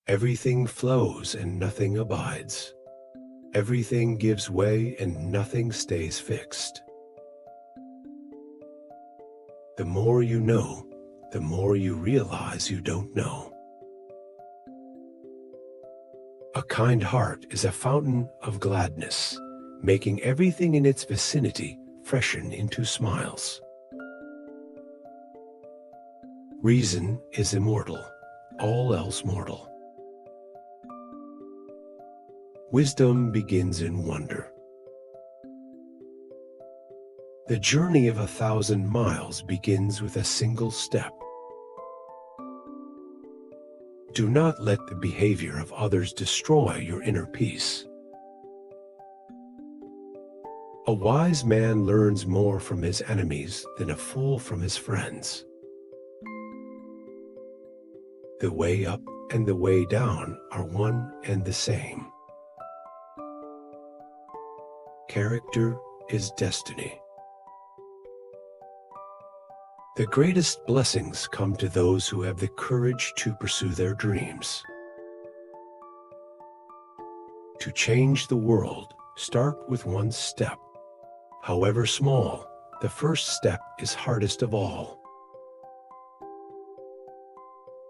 Everything flows and nothing abides. Everything gives way and nothing stays fixed. The more you know, the more you realize you don't know. A kind heart is a fountain of gladness, making everything in its vicinity freshen into smiles. Reason is immortal, all else mortal. Wisdom begins in wonder. The journey of 1,000 miles begins with a single step. Do not let the behavior of others destroy your inner peace. A wise man learns more from his enemies than a fool from his friends. The way up and the way down are one and the same. Character is destiny. The greatest blessings come to those who have the courage to pursue their dreams. To change the world, start with one step. However small, the first step is hardest of all.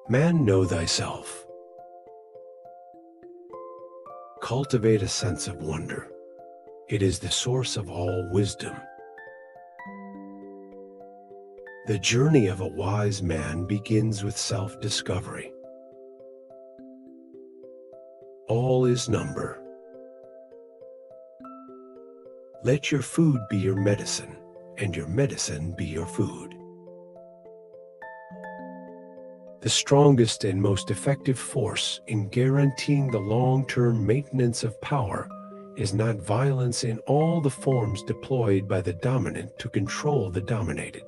Man, know thyself. Cultivate a sense of wonder. It is the source of all wisdom. The journey of a wise man begins with self-discovery. All is number. Let your food be your medicine, and your medicine be your food. The strongest and most effective force in guaranteeing the long-term maintenance of power is not violence in all the forms deployed by the dominant to control the dominated,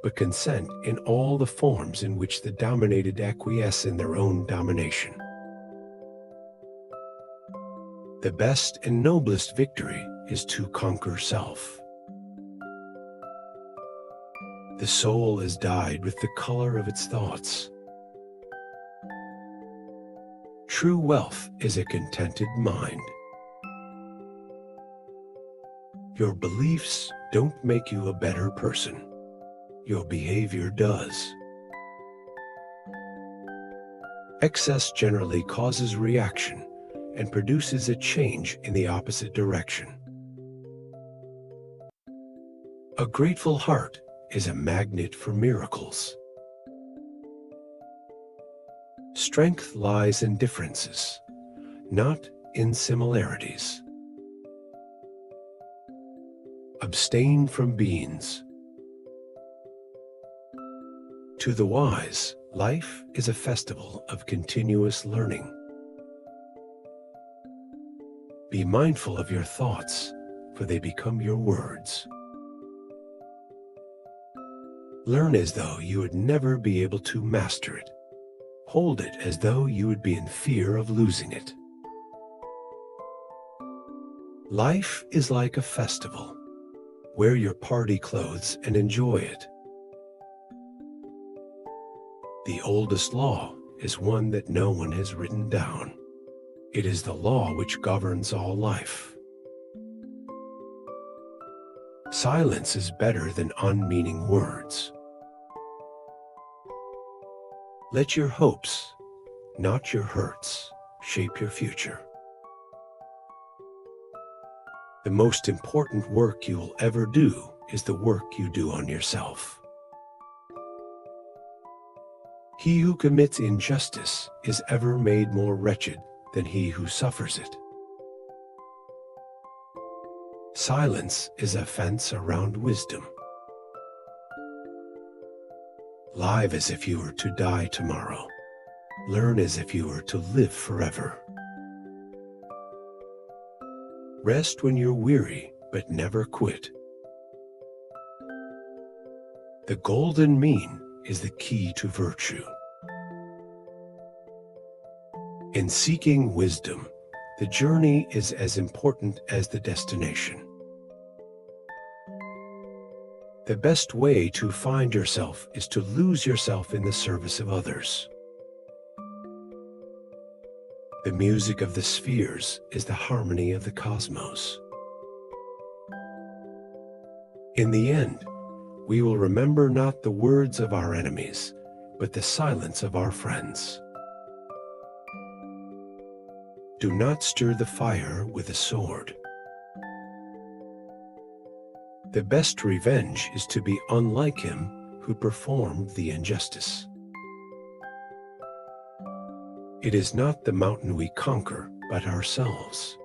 but consent in all the forms in which the dominated acquiesce in their own domination. The best and noblest victory is to conquer self. The soul is dyed with the color of its thoughts. True wealth is a contented mind. Your beliefs don't make you a better person. Your behavior does. Excess generally causes reaction and produces a change in the opposite direction. A grateful heart is a magnet for miracles. Strength lies in differences, not in similarities. Abstain from beans. To the wise, life is a festival of continuous learning. Be mindful of your thoughts, for they become your words. Learn as though you would never be able to master it. Hold it as though you would be in fear of losing it. Life is like a festival. Wear your party clothes and enjoy it. The oldest law is one that no one has written down. It is the law which governs all life. Silence is better than unmeaning words. Let your hopes, not your hurts, shape your future. The most important work you will ever do is the work you do on yourself. He who commits injustice is ever made more wretched than he who suffers it. Silence is a fence around wisdom. Live as if you were to die tomorrow. Learn as if you were to live forever. Rest when you're weary, but never quit. The golden mean is the key to virtue. In seeking wisdom, the journey is as important as the destination. The best way to find yourself is to lose yourself in the service of others. The music of the spheres is the harmony of the cosmos. In the end, we will remember not the words of our enemies, but the silence of our friends. Do not stir the fire with a sword. The best revenge is to be unlike him who performed the injustice. It is not the mountain we conquer, but ourselves.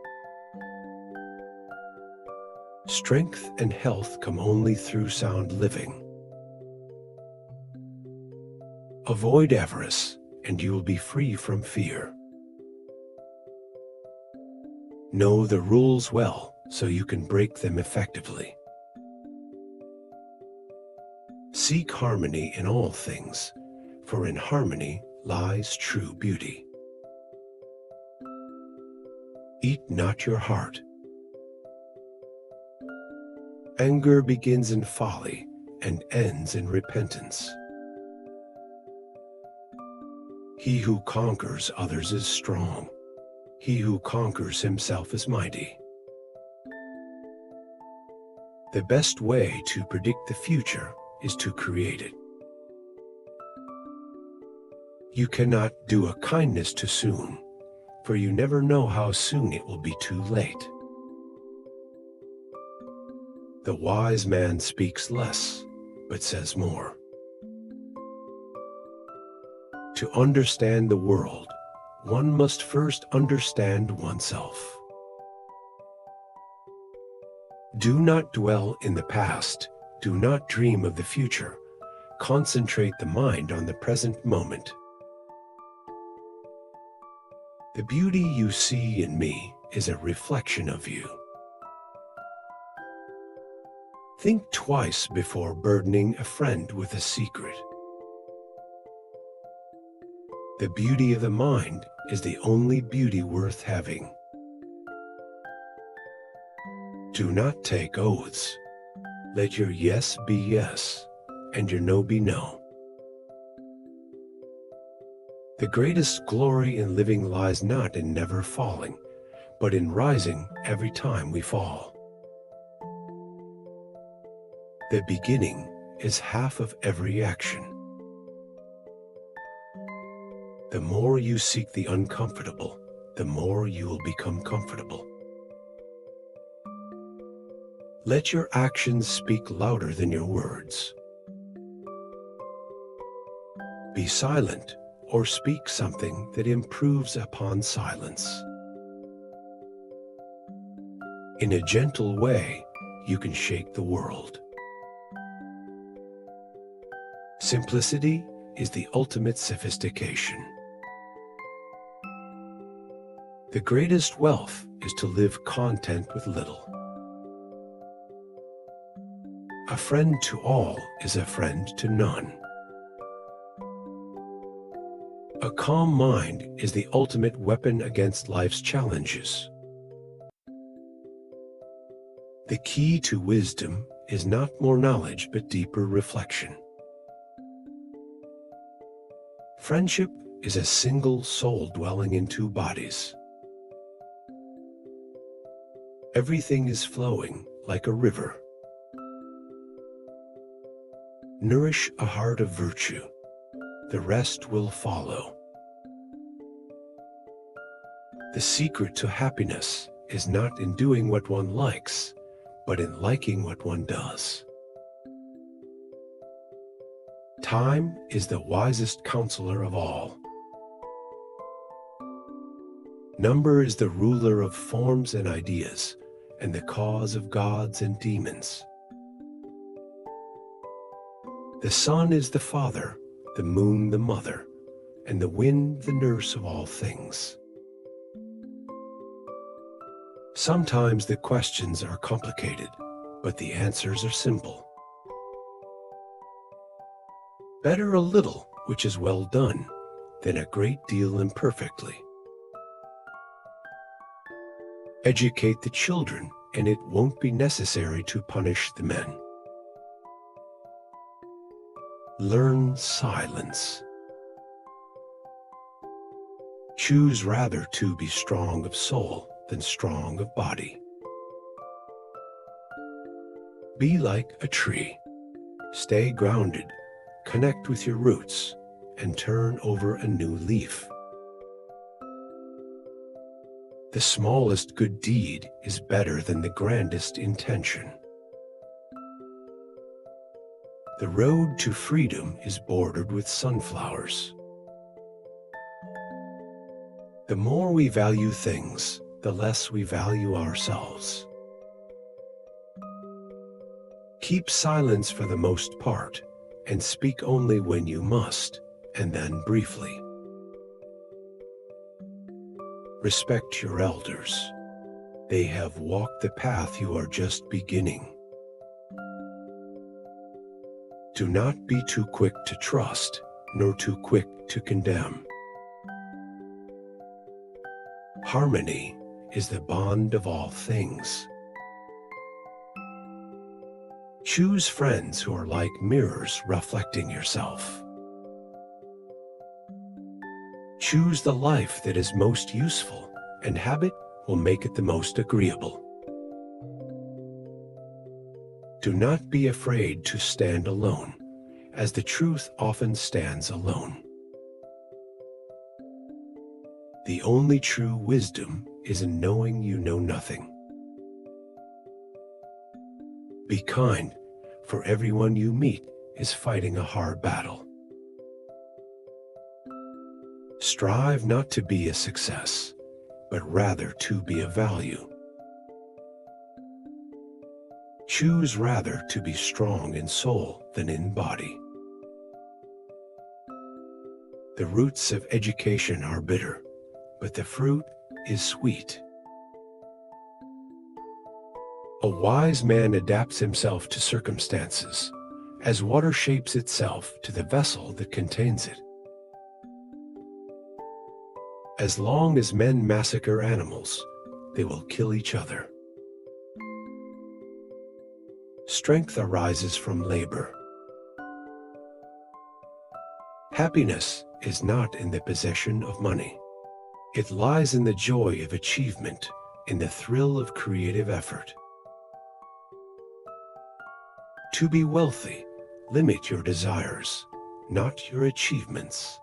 Strength and health come only through sound living. Avoid avarice, and you will be free from fear. Know the rules well, so you can break them effectively. Seek harmony in all things, for in harmony lies true beauty. Eat not your heart. Anger begins in folly and ends in repentance. He who conquers others is strong. He who conquers himself is mighty. The best way to predict the future is to create it. You cannot do a kindness too soon, for you never know how soon it will be too late. The wise man speaks less, but says more. To understand the world, one must first understand oneself. Do not dwell in the past. Do not dream of the future. Concentrate the mind on the present moment. The beauty you see in me is a reflection of you. Think twice before burdening a friend with a secret. The beauty of the mind is the only beauty worth having. Do not take oaths. Let your yes be yes, and your no be no. The greatest glory in living lies not in never falling, but in rising every time we fall. The beginning is half of every action. The more you seek the uncomfortable, the more you will become comfortable. Let your actions speak louder than your words. Be silent or speak something that improves upon silence. In a gentle way, you can shake the world. Simplicity is the ultimate sophistication. The greatest wealth is to live content with little. A friend to all is a friend to none. A calm mind is the ultimate weapon against life's challenges. The key to wisdom is not more knowledge but deeper reflection. Friendship is a single soul dwelling in two bodies. Everything is flowing like a river. Nourish a heart of virtue. The rest will follow. The secret to happiness is not in doing what one likes, but in liking what one does. Time is the wisest counselor of all. Number is the ruler of forms and ideas, and the cause of gods and demons. The sun is the father, the moon the mother, and the wind the nurse of all things. Sometimes the questions are complicated, but the answers are simple. Better a little which is well done than a great deal imperfectly. Educate the children, and it won't be necessary to punish the men. Learn silence. Choose rather to be strong of soul than strong of body. Be like a tree. Stay grounded, connect with your roots, and turn over a new leaf. The smallest good deed is better than the grandest intention. The road to freedom is bordered with sunflowers. The more we value things, the less we value ourselves. Keep silence for the most part, and speak only when you must, and then briefly. Respect your elders. They have walked the path you are just beginning. Do not be too quick to trust, nor too quick to condemn. Harmony is the bond of all things. Choose friends who are like mirrors reflecting yourself. Choose the life that is most useful, and habit will make it the most agreeable. Do not be afraid to stand alone, as the truth often stands alone. The only true wisdom is in knowing you know nothing. Be kind, for everyone you meet is fighting a hard battle. Strive not to be a success, but rather to be of value. Choose rather to be strong in soul than in body. The roots of education are bitter, but the fruit is sweet. A wise man adapts himself to circumstances, as water shapes itself to the vessel that contains it. As long as men massacre animals, they will kill each other. Strength arises from labor. Happiness is not in the possession of money. It lies in the joy of achievement, in the thrill of creative effort. To be wealthy, limit your desires, not your achievements.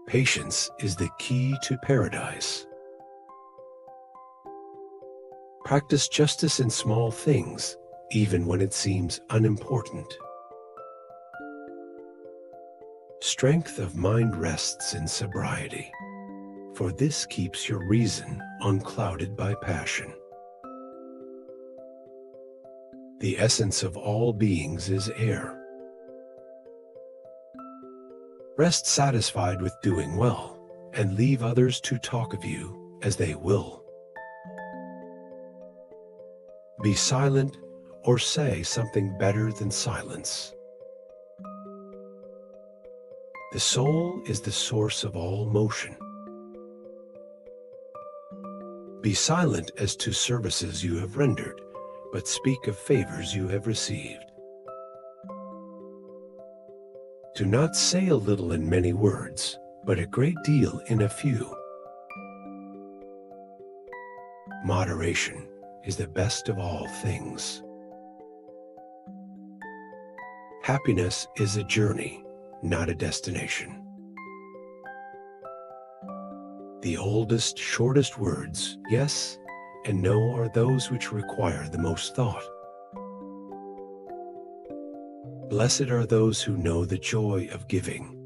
Patience is the key to paradise. Practice justice in small things, even when it seems unimportant. Strength of mind rests in sobriety, for this keeps your reason unclouded by passion. The essence of all beings is air. Rest satisfied with doing well, and leave others to talk of you as they will. Be silent, or say something better than silence. The soul is the source of all motion. Be silent as to services you have rendered, but speak of favors you have received. Do not say a little in many words, but a great deal in a few. Moderation is the best of all things. Happiness is a journey, not a destination. The oldest, shortest words, yes and no, are those which require the most thought. Blessed are those who know the joy of giving,